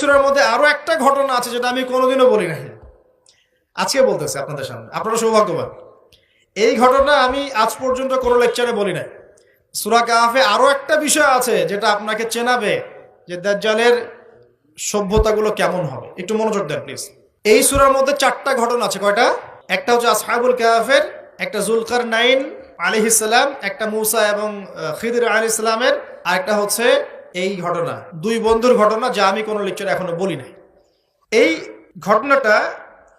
সূরার মধ্যে আরো একটা ঘটনা আছে যেটা আমি কোনোদিনও বলি নাই, আজকে বলতেছি আপনাদের সামনে। আপনারা সৌভাগ্যবান, এই ঘটনা আমি আজ পর্যন্ত কোনো লেকচারে বলি নাই। সূরা কাহফে আরো একটা বিষয় আছে যেটা আপনাকে চেনাবে যে দাজ্জালের সভ্যতাগুলো কেমন হবে। একটু মনোযোগ দেন প্লিজ। এই সূরার মধ্যে 4টা ঘটনা আছে। কয়টা? একটা হচ্ছে আসহাবুল কাহফের, একটা যুলকারনাইন আলাইহিস সালাম, একটা মূসা এবং খিদির আলাইহিস সালামের, আর একটা হচ্ছে এই ঘটনা, দুই বন্ধুর ঘটনা, যা আমি কোনো লেকচারে এখনো বলি নাই। এই ঘটনাটা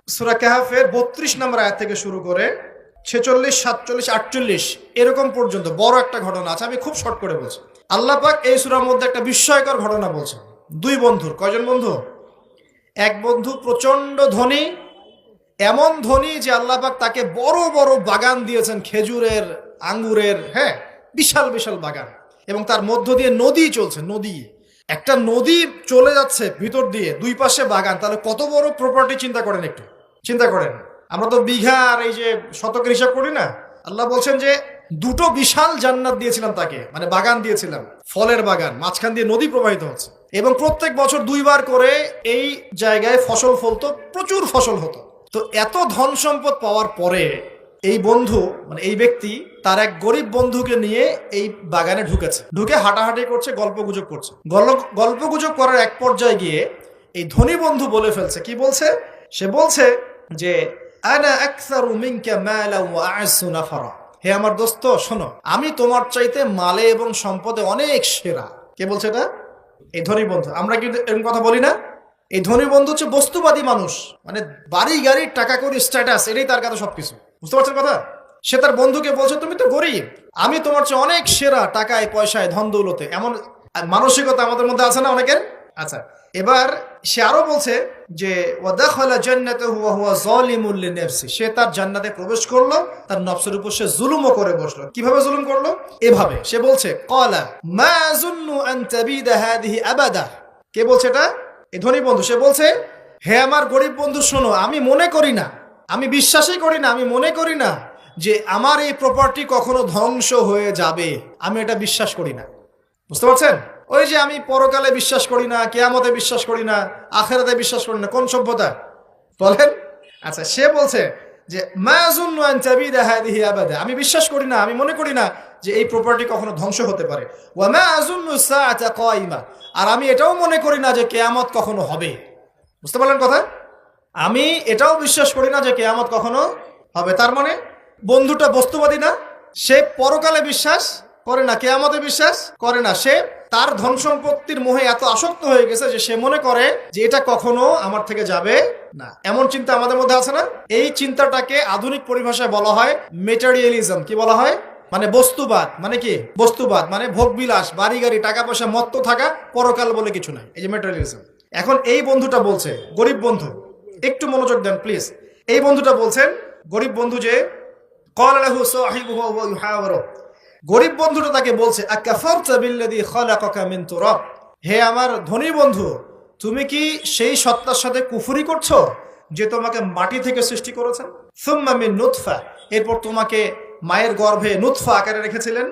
সূরা কাহফের 32 নম্বর আয়াত থেকে শুরু করে 46, 47, 48 এরকম পর্যন্ত বড় একটা ঘটনা আছে। আমি খুব শর্ট করে বলছি। আল্লাহ পাক এই সূরার মধ্যে একটা বিস্ময়কর ঘটনা বলছেন। দুই বন্ধুর, কয়জন বন্ধু? এক বন্ধু প্রচন্ড ধনী, এমন ধনী যে আল্লাহ পাক তাকে বড় বড় বাগান দিয়েছেন, খেজুরের, আঙ্গুরের, হ্যাঁ, বিশাল বিশাল বাগান, এবং তার মধ্য দিয়ে নদী চলছে। নদী, একটা নদী চলে যাচ্ছে ভিতর দিয়ে, দুই পাশে বাগান। তাহলে কত বড় প্রপার্টি চিন্তা করেন, একটু চিন্তা করেন। আমরা তো বিঘা আর এই যে শতকের হিসাব করি না। আল্লাহ বলছেন যে দুটো বিশাল জান্নাত দিয়েছিলাম তাকে, মানে বাগান দিয়েছিলাম, ফলের বাগান, মাঝখান দিয়ে নদী প্রবাহিত হচ্ছে, এবং প্রত্যেক বছর 2 বার করে এই জায়গায় ফসল ফলতো, প্রচুর ফসল হতো। তো এত ধন সম্পদ পাওয়ার পরে এই বন্ধু, মানে এই ব্যক্তি, তার এক গরিব বন্ধুকে নিয়ে এই বাগানে ঢুকেছে। ঢুকে হাঁটাহাঁটি করছে, গল্পগুজব করছে। গল্পগুজব করার এক পর্যায়ে গিয়ে এই ধনী বন্ধু বলে ফেলছে। কি বলছে? সে বলছে যে আনা আকসারু মিনকা মালা ওয়া আ'আসু নাফারা। হে আমার দোস্ত, শোনো, আমি তোমার চাইতে মালে এবং সম্পদে অনেক সেরা। কে বলছে এটা? এই ধনী বন্ধু। আমরা কিন্তু এরকম কথা বলি না। এই ধনী বন্ধু হচ্ছে বস্তুবাদী মানুষ, মানে বাড়ি গাড়ি, টাকা করি, স্ট্যাটাস, এটাই তার কাছে সবকিছু। বুঝতে পারছেন কথা? সে তার বন্ধুকে বলছে তুমি তো গরিব, আমি তোমার চেয়ে অনেক সেরা টাকায়, পয়সায়, ধন দৌলতে। এমন মানসিকতা আমাদের মধ্যে আছে না অনেকের? আচ্ছা, এবার সে আরো বলছে যে ওয়াদাখালা জান্নাতাহু ওয়া হুয়া যালিমুল লিনাফসি। সে তার জান্নাতে প্রবেশ করলো, তার নফসের উপর সে জুলুমও করে বসলো। কিভাবে জুলুম করলো? এভাবে সে বলছে ক্বালা মা আযুন্নু আন তাবিদা হাদিহি আবাদা। কে বলছে এটা? এই ধনী বন্ধু। সে বলছে, হে আমার গরিব বন্ধু, শোনো, আমি মনে করি না, আমি বিশ্বাসই করি না, আমি মনে করি না যে আমার এই প্রপার্টি কখনো ধ্বংস হয়ে যাবে। আমি এটা বিশ্বাস করি না। বুঝতে পারছেন? ওই যে আমি পরকালে বিশ্বাস করি না, কিয়ামতে বিশ্বাস করি না, আখিরাতে বিশ্বাস করি না, কোন সভ্যতা বলেন? আচ্ছা, সে বলছে যে মা আযুন্নু আন তাবিদা হাদিহি আবাদা। আমি বিশ্বাস করি না, আমি মনে করি না যে এই প্রপার্টি কখনো ধ্বংস হতে পারে। ওয়া মা আযুন্নু সাআতা কায়িমা। আর আমি এটাও মনে করি না যে কিয়ামত কখনো হবে। বুঝতে পারলেন কথা? আমি এটাও বিশ্বাস করি না যে কিয়ামত কখনো হবে। তার মানে বন্ধুটা বস্তুবাদী না, সে পরকালে বিশ্বাস করে না, কিয়ামতে বিশ্বাস করে না। সে তার ধন সম্পত্তির মোহে এত আসক্ত হয়ে গেছে যে সে মনে করে যে এটা কখনো আমার থেকে যাবে না। এমন চিন্তা আমাদের মধ্যে আছে না? এই চিন্তাটাকে আধুনিক পরিভাষায় বলা হয় মেটেরিয়ালিজম। কি বলা হয়? মানে বস্তুবাদ। মানে কি? বস্তুবাদ মানে ভোগবিলাস, বাড়ি গাড়ি, টাকা পয়সা, মত্ত থাকা, পরকাল বলে কিছু নাই। এই যে মেটেরিয়ালিজম। এখন এই বন্ধুটা বলছে, গরিব বন্ধু, একটু মনোযোগ দেন প্লিজ। এই বন্ধুটা বলছেন, গরিব বন্ধু, যে ক্বালা লাহু সাহিবুহু ওয়া ইউহাওয়ারু। গরিব বন্ধুটা তাকে বলছে আকাফারতা বিল্লাযী খালাকাকা মিন তুরাব। হে আমার ধনী বন্ধু, তুমি কি সেই সত্তার সাথে কুফরি করছো যে তোমাকে মাটি থেকে সৃষ্টি করেছেন? সুম্মা মিন নুতফা। এরপর তোমাকে মায়ের গর্ভে নুতফা আকারে রেখেছিলেন।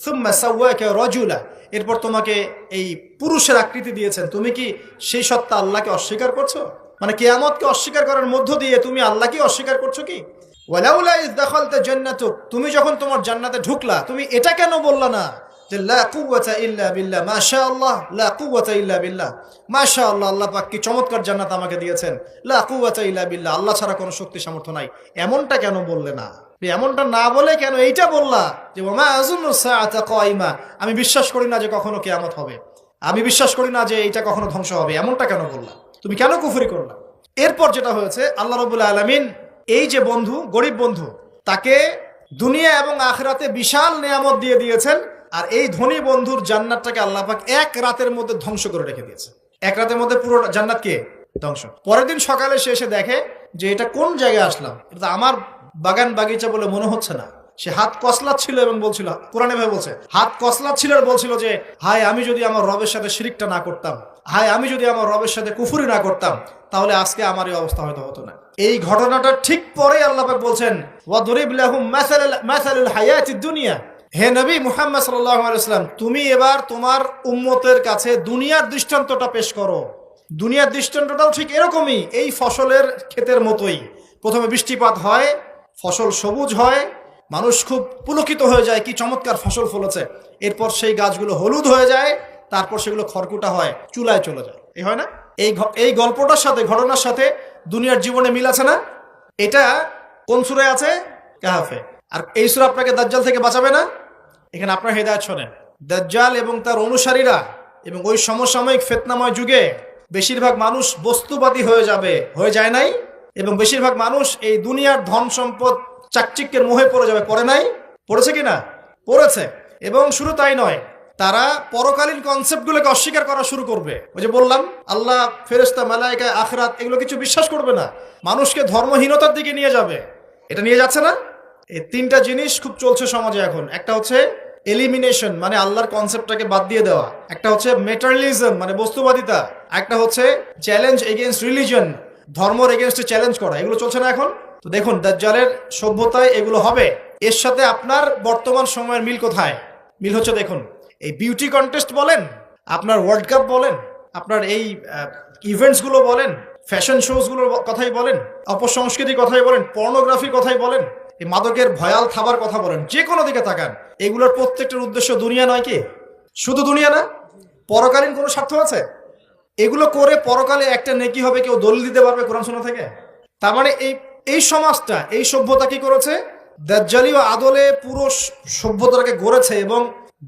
সুম্মা সাওয়াকা রাজুলা। এরপর তোমাকে এই পুরুষের আকৃতি দিয়েছেন। তুমি কি সেই সত্তা আল্লাহকে অস্বীকার করছো? মানে কিয়ামতকে অস্বীকার করার মধ্য দিয়ে তুমি আল্লাহকে অস্বীকার করছো কি? ওয়ালাউলা ইয দাখালতা জান্নাতুক। তুমি যখন তোমার জান্নাতে ঢুকলা, তুমি এটা কেন বললা না যে লা কুওয়াতা ইল্লা বিল্লাহ, মাশাআল্লাহ, লা কুওয়াতা ইল্লা বিল্লাহ, মাশাআল্লাহ, আল্লাহ পাক কি চমৎকার জান্নাত আমাকে দিয়েছেন, লা কুওয়াতা ইল্লা বিল্লাহ, আল্লাহ ছাড়া কোনো শক্তি সামর্থ্য নাই। এমনটা কেন বললে না? এমনটা না বলে কেন এইটা বললা যে ওমা আযুন্নু সাআতা কায়িমা, আমি বিশ্বাস করি না যে কখনো কিয়ামত হবে, আমি বিশ্বাস করি না যে এটা কখনো ধ্বংস হবে। এমনটা কেন বললা? তুমি কেন কুফরি করলা? এরপর যেটা হয়েছে, আল্লাহ রাব্বুল আলামিন এই যে বন্ধু, গরিব বন্ধু, তাকে দুনিয়া এবং আখিরাতে বিশাল নিয়ামত দিয়ে দিয়েছেন। আর এই ধনী বন্ধুর জান্নাতটাকে আল্লাহ পাক এক রাতের মধ্যে ধ্বংস করে রেখে দিয়েছে। এক রাতের মধ্যে পুরো জান্নাতকে ধ্বংস। পরের দিন সকালে সে এসে দেখে যে এটা কোন জায়গায় আসলাম, এটা আমার বাগান বাগিচা বলে মনে হচ্ছে না। সে হাত কসলাচ্ছিল এবং বলছিল, কোরআনে ভাবে বলছে, হাত কসলাচ্ছিল আর বলছিল যে হায়, আমি যদি আমার রবের সাথে শিরকটা না করতাম, হায়, আমি যদি আমার রবের সাথে কুফরি না করতাম, তাহলে আজকে আমার এই অবস্থা হয়তো হতো না। এই ঘটনাটা ঠিক পরে আল্লাহ পাক বলছেন ওয়াদরিব লাহুম মাসালুল হায়াতিদ দুনিয়া। হে নবী মুহাম্মদ সাল্লাল্লাহু আলাইহি ওয়াসাল্লাম, তুমি এবার তোমার উম্মতের কাছে দুনিয়ার দৃষ্টান্তটা পেশ করো। দুনিয়ার দৃষ্টান্তটাও ঠিক এরকমই, এই ফসলের ক্ষেতের মতোই। প্রথমে বৃষ্টিপাত হয়, ফসল সবুজ হয়, মানুষ খুব পুলকিত হয়ে যায়, কি চমৎকার ফসল ফলেছে। এরপর সেই গাছগুলো হলুদ হয়ে যায়, তারপর সেগুলো খড়কুটা হয়, চুলায় চলে যায়। এই হয় না? এই গল্পটার সাথে, ঘটনার সাথে দুনিয়ার জীবনে মিল আছে না? এটা কোন সূরায় আছে? কাহাফে। আর এই সূরা আপনাকে দাজ্জাল থেকে বাঁচাবে না? এখানে আপনার হেদায়েত শোনেন। দাজ্জাল এবং তার অনুসারীরা এবং ওই সমসাময়িক ফিতনাময় যুগে বেশিরভাগ মানুষ বস্তুবাদী হয়ে যাবে, হয়ে যায় নাই? এবং বেশিরভাগ মানুষ এই দুনিয়ার ধন সম্পদ চাকচিক্যের মোহে পড়ে যাবে, পড়ে নাই? পড়েছে কিনা? পড়েছে। এবং শুধু তাই নয়, তারা পরকালীন কনসেপ্টগুলোকে অস্বীকার করা শুরু করবে। ওই যে বললাম, আল্লাহ, ফেরেশতা, মালায়েকা, আখিরাত এগুলো কিছু বিশ্বাস করবে না, মানুষকে ধর্মহীনতার দিকে নিয়ে যাবে। এটা নিয়ে যাচ্ছে না? এই তিনটা জিনিস খুব চলছে সমাজে এখন। একটা হচ্ছে এলিমিনেশন, মানে আল্লাহর কনসেপ্টটাকে বাদ দিয়ে দেওয়া। একটা হচ্ছে মেটারিয়ালিজম, মানে বস্তুবাদিতা। একটা হচ্ছে চ্যালেঞ্জ এগেইনস্ট রিলিজন, ধর্মের এগেইনস্টে চ্যালেঞ্জ করা। এগুলো চলছে না এখন? তো দেখুন, দাজ্জালের সভ্যতায় এগুলো হবে। এর সাথে আপনার বর্তমান সময়ের মিল কোথায়? মিল হচ্ছে, দেখুন, এই বিউটি কন্টেস্ট বলেন, আপনার ওয়ার্ল্ড কাপ বলেন, আপনার এই ইভেন্টসগুলো বলেন, ফ্যাশন শোজগুলোর কথাই বলেন, অপসংস্কৃতির কথাই বলেন, পর্নোগ্রাফির কথাই বলেন, এই মাদকের ভয়াল থাবার কথা বলেন, যে কোনো দিকে তাকান, এগুলোর প্রত্যেকটার উদ্দেশ্য দুনিয়া নয় কি? শুধু দুনিয়া না, পরকালীন কোনো স্বার্থ আছে? এগুলো করে পরকালে একটা নেকি হবে, কেউ দলিল দিতে পারবে কোরআন সুন্নাহ থেকে? তার মানে এই সমাজটা, এই সভ্যতা কি করেছে? দাজ্জালি ও আদলে পুরো সভ্যতাকে গড়েছে এবং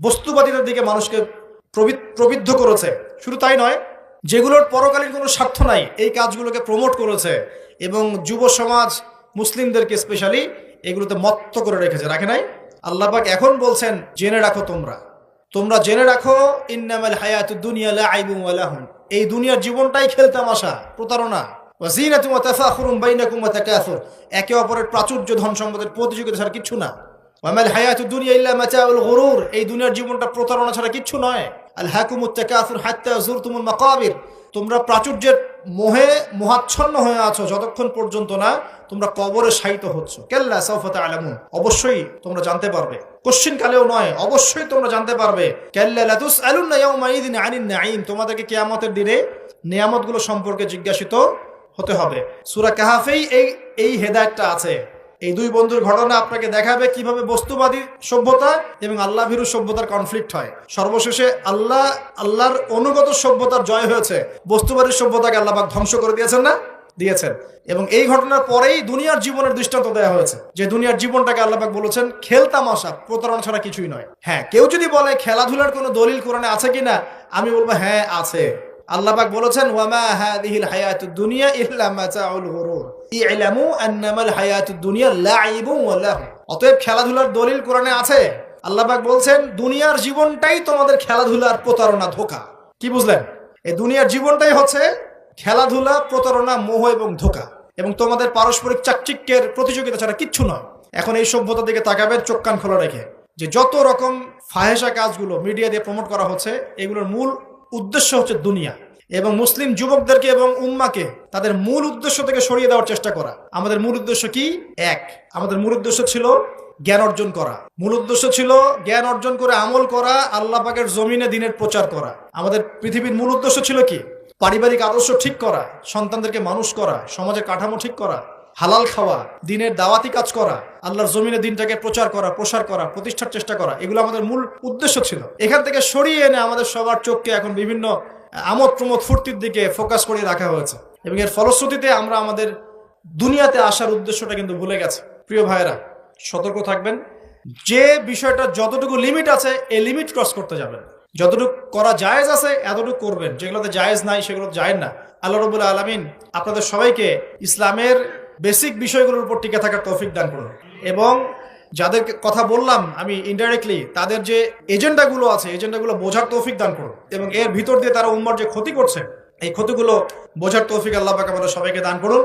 বস্তুবাদিতার দিকে মানুষকে প্রবৃদ্ধ করেছে। শুধু তাই নয়, যেগুলোর পরকালীন কোনো স্বার্থ নাই, এই কাজগুলোকে প্রমোট করেছে এবং যুব সমাজ, মুসলিমদেরকে স্পেশালি এগুলোতে মত্ত করে রেখেছে, রাখে নাই? আল্লাহ পাক এখন বলছেন, জেনে রাখো, তোমরা জেনে রাখো, ইন্নামাল হায়াতুদ দুনিয়া লাইবুন ওয়া লাহুন, এই দুনিয়ার জীবনটাই খেলতামাশা, প্রতারণা। ওয়া যিনাতুন ওয়া তাফাখুরুন বাইনাকুম ওয়া তাকাসুর, একে অপরের প্রাচুর্য, ধন সম্পদের প্রতিযোগিতা ছাড়া কিচ্ছু না। ওয়া মাল হায়াতুদ দুনিয়া ইল্লা মাতাউল গুরুর, এই দুনিয়ার জীবনটা প্রতারণা ছাড়া কিচ্ছু নয়। আল হাকুমুত তাকাসুর হাত্তা যুরতুমুল মাকাবির, তোমরা প্রাচুর্যের মোহে মোহাচ্ছন্ন হয়ে আছো যতক্ষণ পর্যন্ত না তোমরা কবরে শায়িত হচ্ছ। কাল্লা সাউফা তা'লামুন, অবশ্যই তোমরা জানতে পারবে, কোশ্চিন কালেও নয়, অবশ্যই তোমরা জানতে পারবে। কাল্লা লা তুসআলুনা ইয়াওমাইযিন আনিন নাঈম, তোমাদেরকে কিয়ামতের দিনে নিয়ামতগুলো সম্পর্কে জিজ্ঞাসিত হতে হবে। সূরা কাহাফেই এই হেদায়েতটা আছে। এই দুই বন্ধুর ঘটনা আপনাকে দেখাবে কিভাবে বস্তুবাদী সভ্যতা এবং আল্লাহ ভীরু সভ্যতার কনফ্লিক্ট হয়। সর্বশেষে আল্লাহর অনুগত সভ্যতার জয় হয়েছে, বস্তুবাদী সভ্যতাকে আল্লাহ পাক ধ্বংস করে দিয়েছেন না? দিয়েছেন। এবং এই ঘটনার পরেই দুনিয়ার জীবনের দৃষ্টান্ত দেওয়া হয়েছে, যে দুনিয়ার জীবনটাকে আল্লাহ পাক বলেছেন খেলতামাশা, প্রতারণা ছাড়া কিছুই নয়। হ্যাঁ, কেউ যদি বলে খেলাধুলার কোনো দলিল কোরআনে আছে কিনা, আমি বলবো হ্যাঁ আছে। আল্লাহ পাক বলেছেন, ওয়ামা হাযিহিল হায়াতুদ দুনিয়া ইল্লা মাতাউল গুরুর ই'লামু আন্নামাল হায়াতুদ দুনিয়া লাইবুন ওয়া লাহু। অতএব খেলাধুলার দলিল কোরআনে আছে। আল্লাহ পাক বলছেন, দুনিয়ার জীবনটাই তোমাদের খেলাধুলার প্রতারণা, ধোঁকা। কি বুঝলেন? এই দুনিয়ার জীবনটাই হচ্ছে খেলাধুলা, প্রতারণা, মোহ এবং ধোঁকা, এবং তোমাদের পারস্পরিক চাকচিক্যের প্রতিযোগিতা ছাড়া কিচ্ছু নয়। এখন এই সভ্যতার দিকে তাকাবেন চোখ কান খোলা রেখে, যে যত রকম ফাহেসা কাজগুলো মিডিয়া দিয়ে প্রমোট করা হচ্ছে, এগুলোর মূল উদ্দেশ্য হচ্ছে দুনিয়া, এবং মুসলিম যুবকদেরকে এবং উম্মাকে তাদের মূল উদ্দেশ্য থেকে সরিয়ে দেওয়ার চেষ্টা করা। আমাদের মূল উদ্দেশ্য কি? এক, আমাদের মূল উদ্দেশ্য ছিল জ্ঞান অর্জন করা। মূল উদ্দেশ্য ছিল জ্ঞান অর্জন করে আমল করা, আল্লাহ পাকের জমিনে দ্বীনের প্রচার করা। আমাদের পৃথিবীর মূল উদ্দেশ্য ছিল কি? পারিবারিক আদর্শ ঠিক করা, সন্তানদেরকে মানুষ করা, সমাজের কাঠামো ঠিক করা, হালাল খাওয়া, দ্বীনের দাওয়াতি কাজ করা, আল্লাহর জমিনে দ্বীনটাকে প্রচার করা, প্রসার করা, প্রতিষ্ঠার চেষ্টা করা। এগুলো আমাদের মূল উদ্দেশ্য ছিল। এখান থেকে সরিয়ে এনে আমাদের সবার চোখকে এখন বিভিন্ন আমোদ প্রমোদ ফুর্তির দিকে ফোকাস করে রাখা হয়েছে, এবং এর ফলশ্রুতিতে আমরা আমাদের দুনিয়াতে আসার উদ্দেশ্যটা কিন্তু ভুলে গেছে। প্রিয় ভাইয়েরা, সতর্ক থাকবেন। যে বিষয়টা যতটুকু লিমিট আছে, এই লিমিট ক্রস করতে যাবেন। যতটুকু করা জায়েজ আছে এতটুকু করবেন, যেগুলোতে জায়েজ নাই সেগুলো জায়েজ না। আল্লাহ রাব্বুল আলামিন আপনাদের সবাইকে ইসলামের বেসিক বিষয়গুলোর উপর টিকে থাকার তৌফিক দান করুন, এবং যাদের কথা বললাম আমি ইনডাইরেক্টলি, তাদের যে এজেন্ডাগুলো আছে, এজেন্ডাগুলো বোঝার তৌফিক দান করুন, এবং এর ভিতর দিয়ে তারা উম্মার যে ক্ষতি করছে, এই ক্ষতিগুলো বোঝার তৌফিক আল্লাহ পাক আমাদের সবাইকে দান করুন।